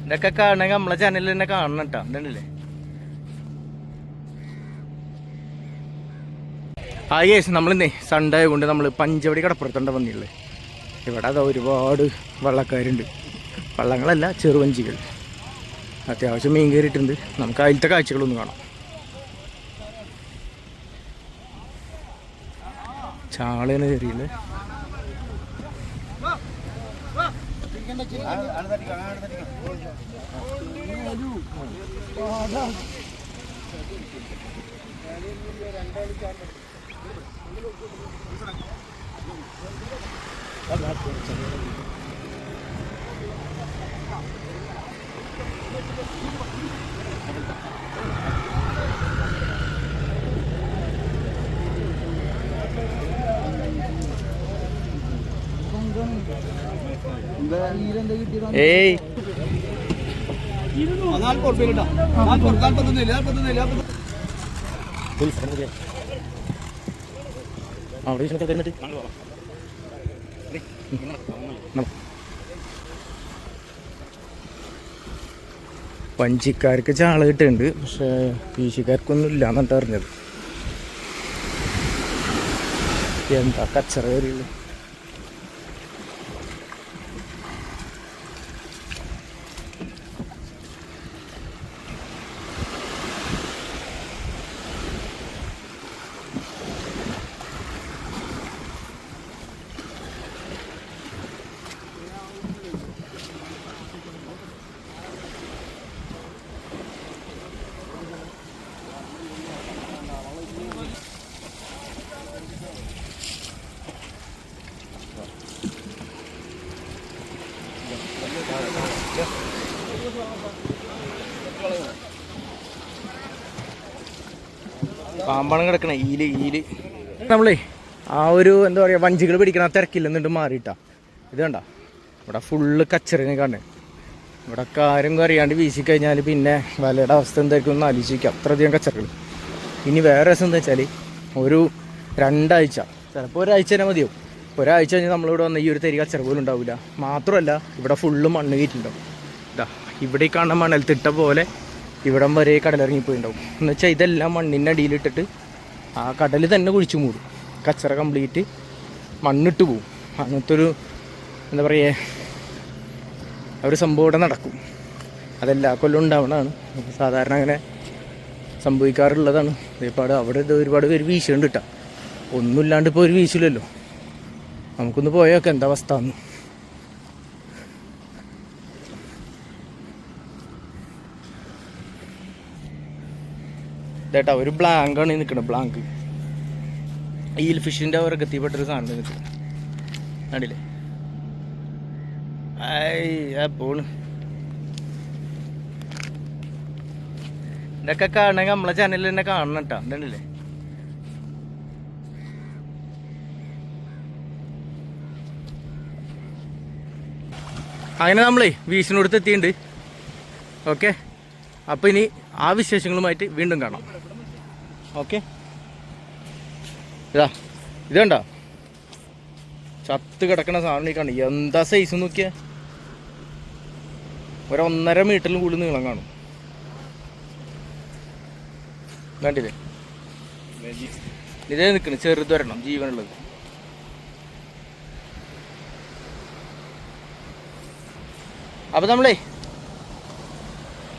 ഇതൊക്കെ കാണണമെങ്കിൽ നമ്മളെ ചാനലിൽ തന്നെ കാണണം കേട്ടോ. എന്താണല്ലേ ഗൈസ്, നമ്മളിന്നേ സൺഡേ കൊണ്ട് നമ്മൾ പഞ്ചവടി കടപ്പുറത്തുണ്ട് വന്നില്ലേ. ഇവിടെ അതാ ഒരുപാട് വള്ളക്കാരുണ്ട്. വള്ളങ്ങളല്ല, ചെറുവഞ്ചികൾ. അത്യാവശ്യം മീൻ കയറിയിട്ടുണ്ട്. നമുക്ക് അതിലത്തെ കാഴ്ചകളൊന്നും കാണാം. ചാളയാണ് കയറിയില്ലേ. ഏയ് വഞ്ചിക്കാർക്ക് ചാള കിട്ടുന്നുണ്ട്, പക്ഷെ വീശിക്കാർക്കൊന്നും ഇല്ല എന്നിട്ട് അറിഞ്ഞത്. എന്താ കച്ചറ കയറിയുള്ളു. പാമ്പാണ് കിടക്കണേ. ഈല് നമ്മളേ ആ ഒരു എന്താ പറയുക, വഞ്ചികൾ പിടിക്കണ തിരക്കില്ലെന്നിട്ട് മാറിയിട്ടാ. ഇത് കണ്ട, ഇവിടെ ഫുള്ള് കച്ചറിനെ കാണേ. ഇവിടെ കാര്യം അറിയാണ്ട് വീശിക്കഴിഞ്ഞാൽ പിന്നെ വലയുടെ അവസ്ഥ എന്തായിരിക്കും ഒന്ന് ആലോചിക്കുക. അത്രയധികം കച്ചറകൾ. ഇനി വേറെ രസം എന്താ വെച്ചാൽ, ഒരു 2 ആഴ്ച, ചിലപ്പോൾ ഒരാഴ്ച തന്നെ മതിയാവും. ഒരാഴ്ച കഴിഞ്ഞ് നമ്മളിവിടെ വന്ന ഈ ഒരു തരി കച്ചറ പോലും ഉണ്ടാവില്ല. മാത്രമല്ല ഇവിടെ ഫുള്ള് മണ്ണ് കയറ്റിണ്ടാവും. ഇതാ ഇവിടെ ഈ കാണുന്ന മണൽത്തിട്ട പോലെ ഇവിടം വരെ കടലിറങ്ങിപ്പോയിണ്ടാവും. എന്ന് വെച്ചാൽ ഇതെല്ലാം മണ്ണിൻ്റെ അടിയിലിട്ടിട്ട് ആ കടൽ തന്നെ കുഴിച്ചു മൂടും. കച്ചറ കംപ്ലീറ്റ് മണ്ണിട്ട് പോവും. അങ്ങനത്തെ ഒരു എന്താ പറയുക, ഒരു സംഭവം ഇവിടെ നടക്കും. അതെല്ലാ കൊല്ലം ഉണ്ടാവണതാണ്. സാധാരണ അങ്ങനെ സംഭവിക്കാറുള്ളതാണ്. ഒരുപാട് അവിടെ ഒരുപാട് പേര് വീശുന്നുണ്ട് കേട്ടോ. ഒന്നുമില്ലാണ്ട് ഇപ്പോൾ ഒരു വീശില്ലല്ലോ. നമുക്കൊന്ന് പോയൊക്കെ എന്താ അവസ്ഥ എന്ന്. ഇതേട്ടാ ഒരു ബ്ലാങ്കാണ് നിൽക്കുന്നത്. ബ്ലാങ്ക് ഈൽ ഫിഷിൻ്റെ വർഗത്തിൽപ്പെട്ടൊരു സാധനം നിൽക്കുന്നത് കണ്ടില്ലേ. പോണ് ഇതൊക്കെ കാണണമെങ്കിൽ നമ്മളെ ചാനലിൽ തന്നെ കാണണം കേട്ടോ. എന്താണല്ലേ അങ്ങനെ നമ്മളേ വീശിനോടുത്ത് എത്തിയിട്ടുണ്ട്. ഓക്കെ, അപ്പോൾ ഇനി ആ വിശേഷങ്ങളുമായിട്ട് വീണ്ടും കാണാം. ഓക്കെ, ഇത് കണ്ടോ ചത്ത് കിടക്കണ സാധനം കാണും. എന്താ സൈസ് നോക്കിയാ, 1.5 മീറ്ററിലും കൂടുതൽ നീളം കാണും. കണ്ടില്ലേ, ഇതേ നിൽക്കണം. ചെറുതൊരെണ്ണം ജീവനുള്ളത്. അപ്പോൾ നമ്മളേ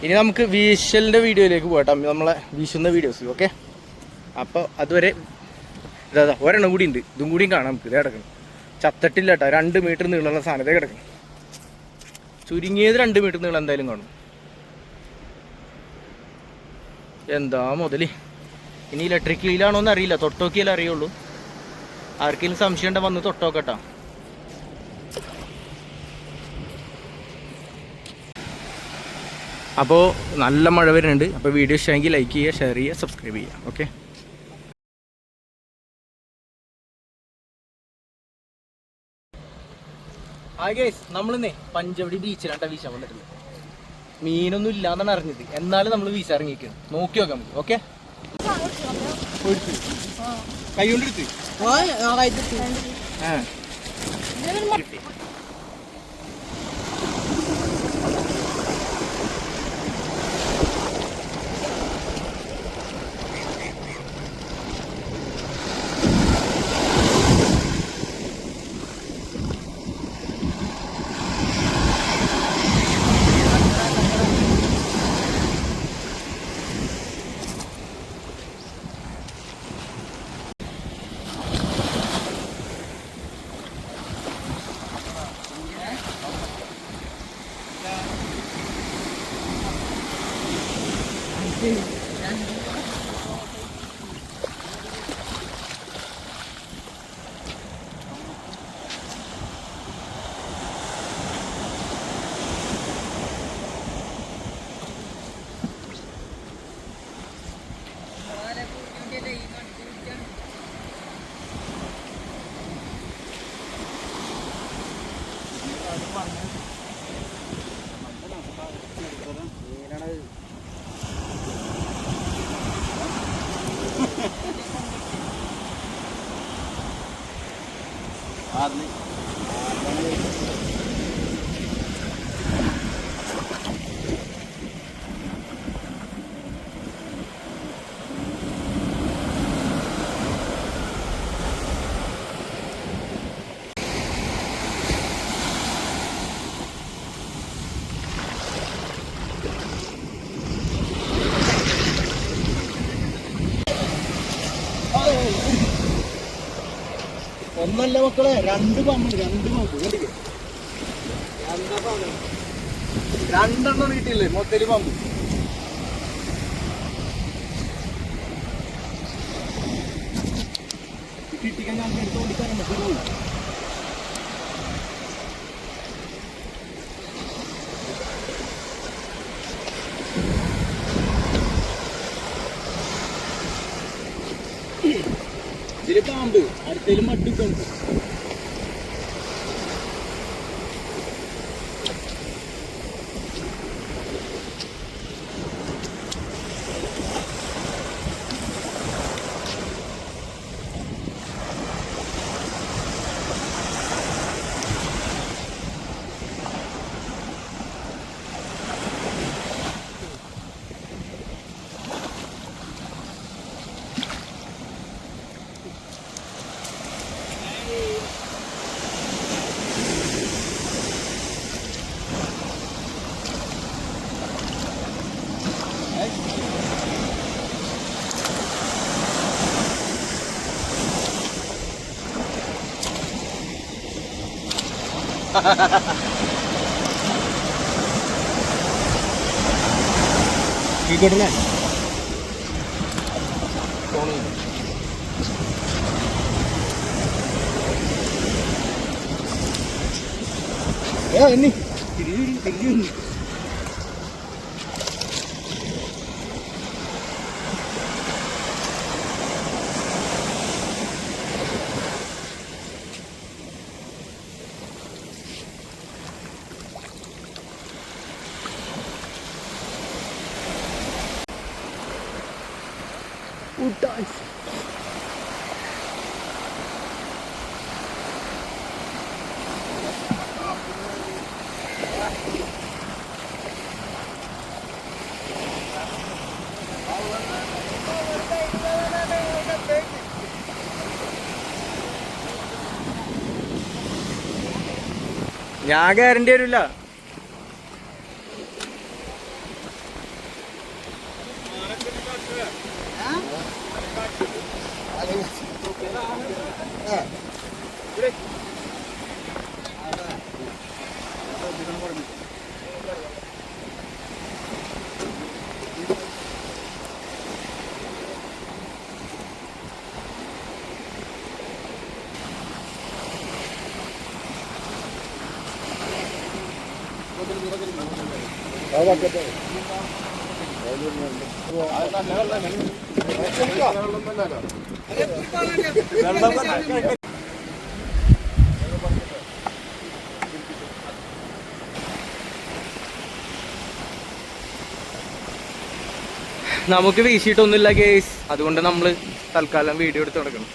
ഇനി നമുക്ക് വീശലിൻ്റെ വീഡിയോയിലേക്ക് പോകട്ടെ. നമ്മളെ വീശുന്ന വീഡിയോസ്. ഓക്കെ, അപ്പോൾ അതുവരെ ഇതാ ഒരെണ്ണം കൂടി ഉണ്ട്. ഇതും കൂടിയും കാണാം നമുക്ക്. ഇതേ കിടക്കണം, ചത്തട്ടില്ല കേട്ടോ. 2 മീറ്റർ നീളമുള്ള സാധനത്തെ കിടക്കണം. ചുരുങ്ങിയത് 2 മീറ്റർ നീളം എന്തായാലും കാണും. എന്താ മുതൽ. ഇനി ഇലക്ട്രിക് വീലാണോ എന്ന് അറിയില്ല, തൊട്ടോക്കിയാലേ അറിയുള്ളൂ. ആർക്കെങ്കിലും സംശയം ഉണ്ടെങ്കിൽ വന്ന് തൊട്ടോക്കട്ടോ. അപ്പോൾ നല്ല മഴ വരുന്നുണ്ട്. അപ്പോൾ വീഡിയോ ഇഷ്ടമെങ്കിൽ ലൈക്ക് ചെയ്യുക, ഷെയർ ചെയ്യുക, സബ്സ്ക്രൈബ് ചെയ്യുക. ഓക്കെ, ഹായ് ഗൈസ്, നമ്മളിന്നേ പഞ്ചവടി ബീച്ചിലാണ്ട വീശാൻ വന്നിട്ടുണ്ട്. മീനൊന്നും ഇല്ലാന്നാണ് അറിഞ്ഞത്. എന്നാലും നമ്മൾ വീശ ഇറങ്ങിയിരിക്കണം. നോക്കി നോക്കാം നമുക്ക്. ഓക്കെ, കൈ കൊണ്ടെടുത്ത് ഒന്നല്ല മക്കളെ, രണ്ട് പമ്പ് കണ്ടില്ലേ? രണ്ടെണ്ണം വീട്ടില്ലേ മൊത്തല് പമ്പ്. കിട്ടിക്കാൻ ഞാൻ എടുത്ത് ഓടിക്കാനുണ്ട്. ഇതില് പാമ്പ് അടുത്തേലും മട്ടിട്ടുണ്ട്. കേട്ടില്ലേ? എണ്ണി തിരിഞ്ഞു. ഞാൻ ഗ്യാരണ്ടി വരില്ല. നമുക്ക് വീശിയിട്ടൊന്നുമില്ല കേസ്, അതുകൊണ്ട് നമ്മൾ തൽക്കാലം വീഡിയോ എടുത്ത് നടക്കണം.